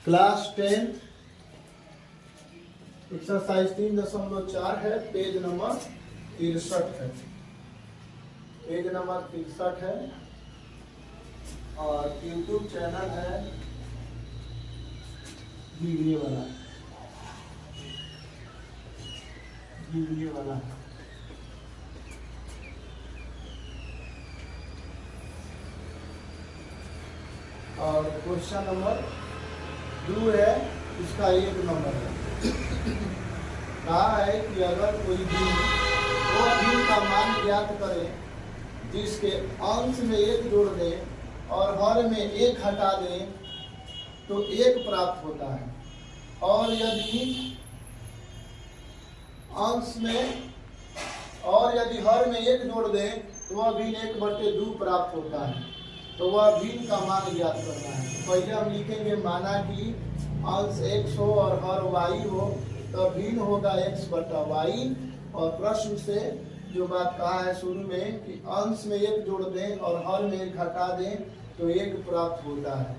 Class 10 exercise 3.4 है, page number 63 है, page number 63 है और यूट्यूब चैनल है वीडियो वाला और क्वेश्चन नंबर 2 है, इसका 1 नंबर है। कहा है कि अगर कोई दिन वो दिन का मान ज्ञात करे जिसके अंश में 1 जोड़ दे और हर में 1 हटा दे तो 1 प्राप्त होता है, और यदि अंश में और यदि हर में 1 जोड़ दे तो वह भिन्न 1/2 प्राप्त होता है। तो वह भिन्न का मान ज्ञात करना है। पहले हम लिखेंगे माना कि अंश x हो और हर y हो तो भिन्न होगा x/y, और प्रश्न से जो बात कहा है शुरू में कि अंश में 1 जोड़ दें और हर में 1 घटा दें तो 1 प्राप्त होता है।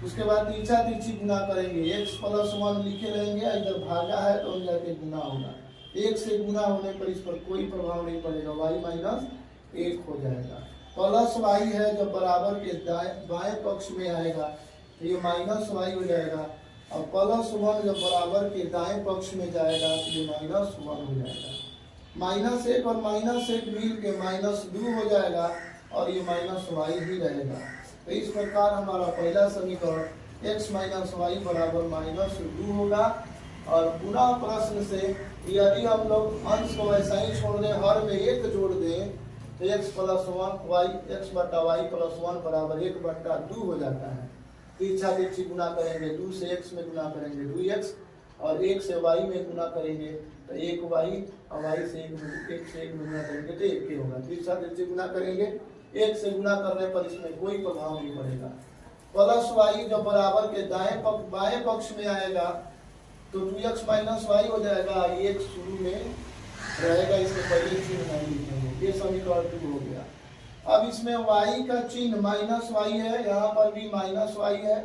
उसके बाद तीछा तीछी गुना करेंगे, x+1 लिखे रहेंगे, इधर भागा है तो जाके गुना होगा। 1 से गुना होने पर इस पर कोई प्रभाव नहीं पड़ेगा, y-1 हो जाएगा। प्लस y है जब बराबर के बाएं पक्ष में आएगा तो ये -y हो जाएगा, और +1 जब बराबर के दाएं पक्ष में जाएगा तो ये -1 हो जाएगा। -1 और -1 मिल के -2 हो जाएगा और ये -y ही रहेगा। तो इस प्रकार हमारा पहला समीकरण x - y बराबर -2 होगा। और गुना प्रश्न से यदि हम लोग अंश को वैसा ही छोड़ दें, हर में 1 जोड़ दें तो x+1 बराबर 1/2 हो जाता है। तीछा तीछी गुना करेंगे, 2 से x में गुना करेंगे 2x, और 1 से y में गुना करेंगे तो 1y, और y से 1 में गुना करेंगे तो 1 होगा। तीछा तीछी गुना करेंगे, 1 से गुना करने पर इसमें कोई प्रभाव नहीं पड़ेगा। प्लस y जब बराबर के बाएं पक्ष में आएगा तो 2x - y हो जाएगा, ये शुरू में रहेगा, इसके पहले चिन्ह नहीं लिखेंगे। ये समीकरण 2 हो गया। अब इसमें y का चिन्ह -y है, यहाँ पर भी -y है,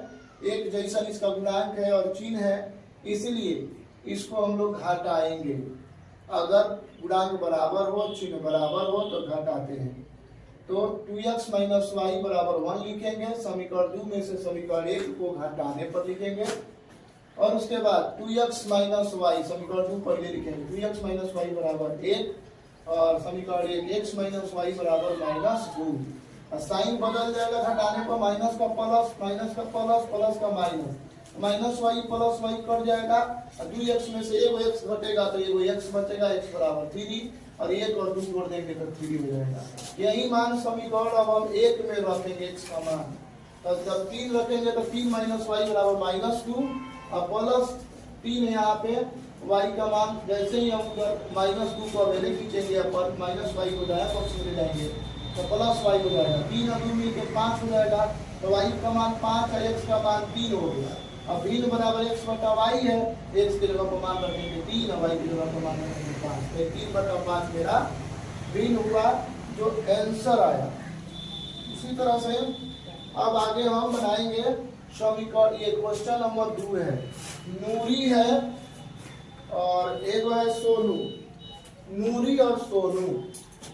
एक जैसा इसका गुणांक है और चिन्ह है, इसलिए इसको हम लोग घटाएंगे। अगर गुणांक बराबर हो, चिन्ह बराबर हो तो घटाते हैं। तो 2x - y बराबर 1 लिखेंगे, समीकरण 2 में से समीकरण 1 को घटाने पर लिखेंगे, और उसके बाद 2x - y समीकरण 2 पहले लिखेंगे, 2x - y बराबर 1, और समीकरण 1 x - y बराबर -2। साइन बदल जाएगा, घटाने पर माइनस का प्लस, प्लस का minus, -y plus y cut जाएगा, और 2x में से एगो x घटेगा तो एगो x बचेगा, x बराबर 3, और 1 और 2 जोड़ देंगे तो 3 हो जाएगा। यही मान समीकरण अब हम 1 में रखेंगे x का मान, तो जब 3 रखेंगे तो 3 - y बराबर -2, और प्लस 3 यहाँ पे y का मान, जैसे ही हम उधर -2 को पहले खींचेंगे पर -y हो जाएगा, पक्ष में ले जाएंगे तो +y हो जाएगा। 3 और 2 मिलकर 5 हो जाएगा, तो y का मान 5 है, x का मान 3 हो गया। अब भिन्न बराबर x/y है, x की जगह पर मान रखेंगे 3 और y की जगह पर मान रखेंगे 5, तो 3/5 मेरा भिन्न हुआ, जो आंसर आया। उसी तरह से अब आगे हम बनाएंगे समीकरण, ये क्वेश्चन नंबर 2 है। नूरी है और एक है सोनू, नूरी और सोनू।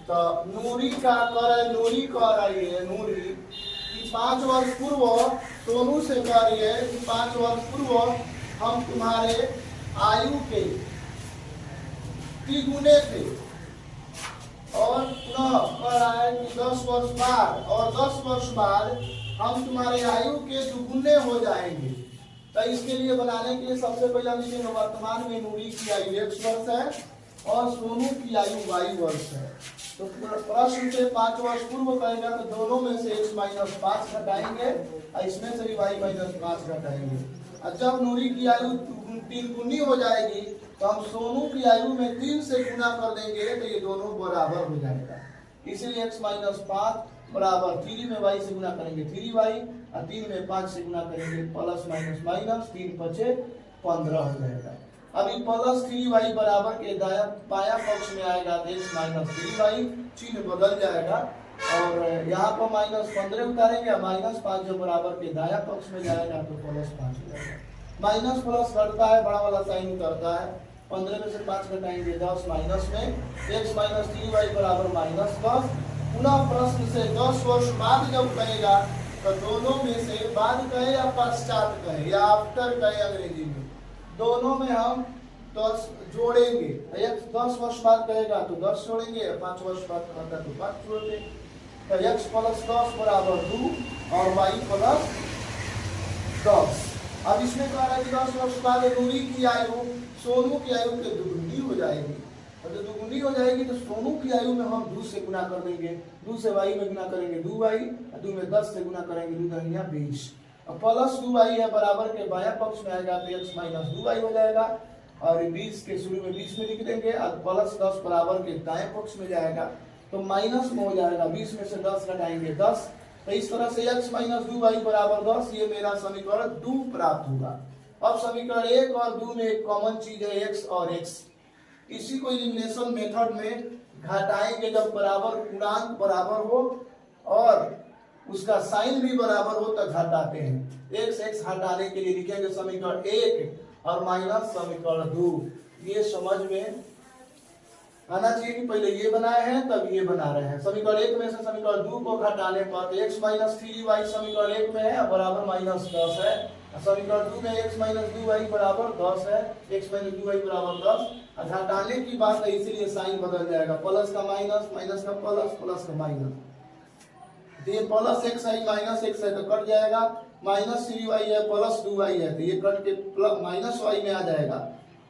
तो नूरी का कर है, नूरी कह रही है नूरी कि 5 वर्ष पूर्व सोनू से कह रही है कि 5 वर्ष पूर्व हम तुम्हारे आयु के तिगुने थे, और पुनः कह रहा है कि 10 वर्ष बाद, और 10 वर्ष बाद हम तुम्हारे आयु के दुगुने हो जाएंगे। तो इसके लिए बनाने के लिए सबसे पहले हम लिखेंगे वर्तमान में नूरी की आयु x वर्ष है और सोनू की आयु y वर्ष है। तो प्रश्न से 5 वर्ष पूर्व कहेगा तो दोनों में से x - 5 घटाएंगे, और इसमें से भी y - 5 घटाएंगे। और जब नूरी की आयु 3 गुनी हो जाएगी तो हम सोनू की आयु में 3 से गुना कर देंगे तो ये दोनों बराबर हो जाएगा। इसीलिए x - 5 बराबर 3 में y से गुना करेंगे 3y, और 3 में 5 से गुना करेंगे प्लस माइनस 3 बचे 15 हो जाएगा। अभी +3y बराबर के बाया पक्ष में आएगा तो x - 3y, चिन्ह बदल जाएगा और यहाँ पर -15 उतारेंगे, -5 जो बराबर के दाया पक्ष में जाएगा तो +5 हो जाएगा। माइनस प्लस घटता है, बड़ा वाला साइन उतरता है। 15 में से 5 घटाएंगे 10 माइनस में x माइनस 3y बराबर -10। पुनः प्रश्न से 10 वर्ष बाद जब कहेगा तो दोनों में से बाद कहे या पश्चात कहे या आफ्टर कहे अंग्रेजी में, दोनों में हम 10 जोड़ेंगे। 10 वर्ष बाद कहेगा तो 10 जोड़ेंगे, 5 वर्ष बाद कहता तो 5 जोड़ेंगे। तो x + 10 बराबर 2 और y + 10। अब इसमें कह रहा है कि 10 वर्ष बाद नूरी की आयु सोनू की आयु के दुगुनी हो जाएगी। और जब दुगुनी हो जाएगी तो सोनू की आयु में हम 2 से गुना कर देंगे, 2 से y में गुना करेंगे 2y, 2 में 10 से गुना करेंगे 2 दूनी 20। अब +2y है बराबर के बायां पक्ष में आएगा तो x - 2y हो जाएगा। और 20 के शुरू में 20 में लिख देंगे और +10 बराबर के दाएं पक्ष में जाएगा तो माइनस में हो जाएगा। 20 में से 10 घटाएंगे 10। तो इस तरह से x - 2y बराबर 10, ये मेरा समीकरण 2 प्राप्त होगा। अब समीकरण 1 और 2 में एक कॉमन चीज है x और x। इसी को एलिमिनेशन मेथड में घटाएंगे जब बराबर पूर्णांक बराबर हो और उसका साइन भी बराबर हो तो घटाते हैं। x हटाने के लिए लिखेंगे समीकरण 1 और माइनस समीकरण 2। ये समझ में आना चाहिए कि पहले ये बनाए हैं तब ये बना रहे हैं। समीकरण 1 में से समीकरण 2 को घटाने पर x - 3y समीकरण 1 में है बराबर -10 है। समीकरण 2 में x - 2y बराबर 10 है, x - 2y बराबर 10। घटाने की बात है इसीलिए साइन बदल जाएगा, प्लस का माइनस, माइनस का प्लस, प्लस का माइनस। तो ये +x है -x है तो कट जाएगा, -3y है +2y है तो ये कट के -y में आ जाएगा।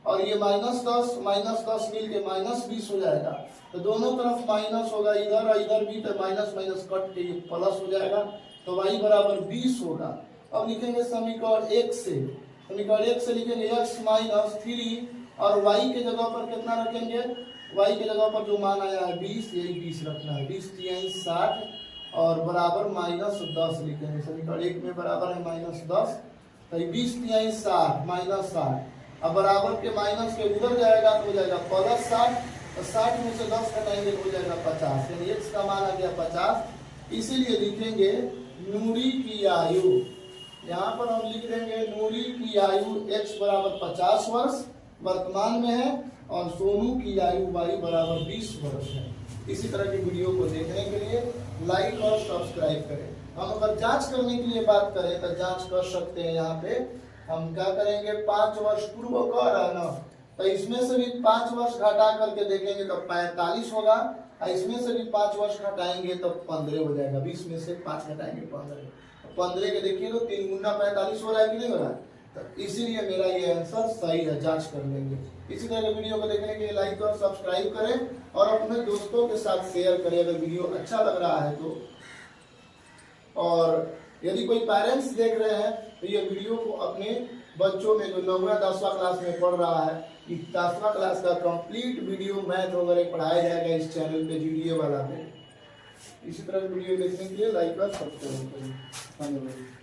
और ये -10 मिल के -20 हो जाएगा। तो दोनों तरफ माइनस होगा, इधर और इधर भी, तो माइनस माइनस कट के ये प्लस हो जाएगा तो y बराबर 20 होगा। अब लिखेंगे समीकरण 1 से, समीकरण 1 से लिखेंगे x - 3 और y के जगह पर कितना रखेंगे, y के जगह पर जो मान आया है 20, यही 20 रखना है। 20 × 60 और बराबर -10 लिखेंगे। समीकरण 1 में बराबर है -10 तो 20 × 60 -60। अब बराबर के माइनस के उधर जाएगा तो हो जाएगा +60 और 60 में से 10 घटाएंगे तो हो जाएगा 50, यानी x का मान आ गया 50। इसीलिए लिखेंगे नूरी की आयु, यहाँ पर हम लिख देंगे नूरी की आयु x बराबर 50 वर्ष वर्तमान में है और सोनू की आयु y बराबर 20 वर्ष है। इसी तरह की वीडियो को देखने के लिए लाइक और सब्सक्राइब करें। हम अगर जांच करने के लिए बात करें तो जांच कर सकते हैं। यहाँ पे हम क्या करेंगे, 5 वर्ष पूर्व कह रहा है ना, तो इसमें से भी 5 वर्ष घटा करके देखेंगे तो 45 होगा और इसमें से भी 5 वर्ष घटाएंगे तो 15 हो जाएगा। 20 में से 5 घटाएंगे 15 के देखिए तो 3 गुना 45 हो रहा है कि नहीं हो रहा है। तो इसीलिए मेरा ये आंसर सही है, जांच कर लेंगे। इसी तरह के वीडियो को देखने के लिए लाइक और सब्सक्राइब करें और अपने दोस्तों के साथ शेयर करें अगर वीडियो अच्छा लग रहा है तो। और यदि कोई पेरेंट्स देख रहे हैं तो ये वीडियो को अपने बच्चों में जो 9वीं 10वीं क्लास में पढ़ रहा है, 10वीं क्लास का कंप्लीट वीडियो मैथ वगैरह पढ़ाया जाएगा इस चैनल पे, जीडीए वाला पे। इसी तरह वीडियो देखने के लिए लाइक और सब्सक्राइब करें। धन्यवाद।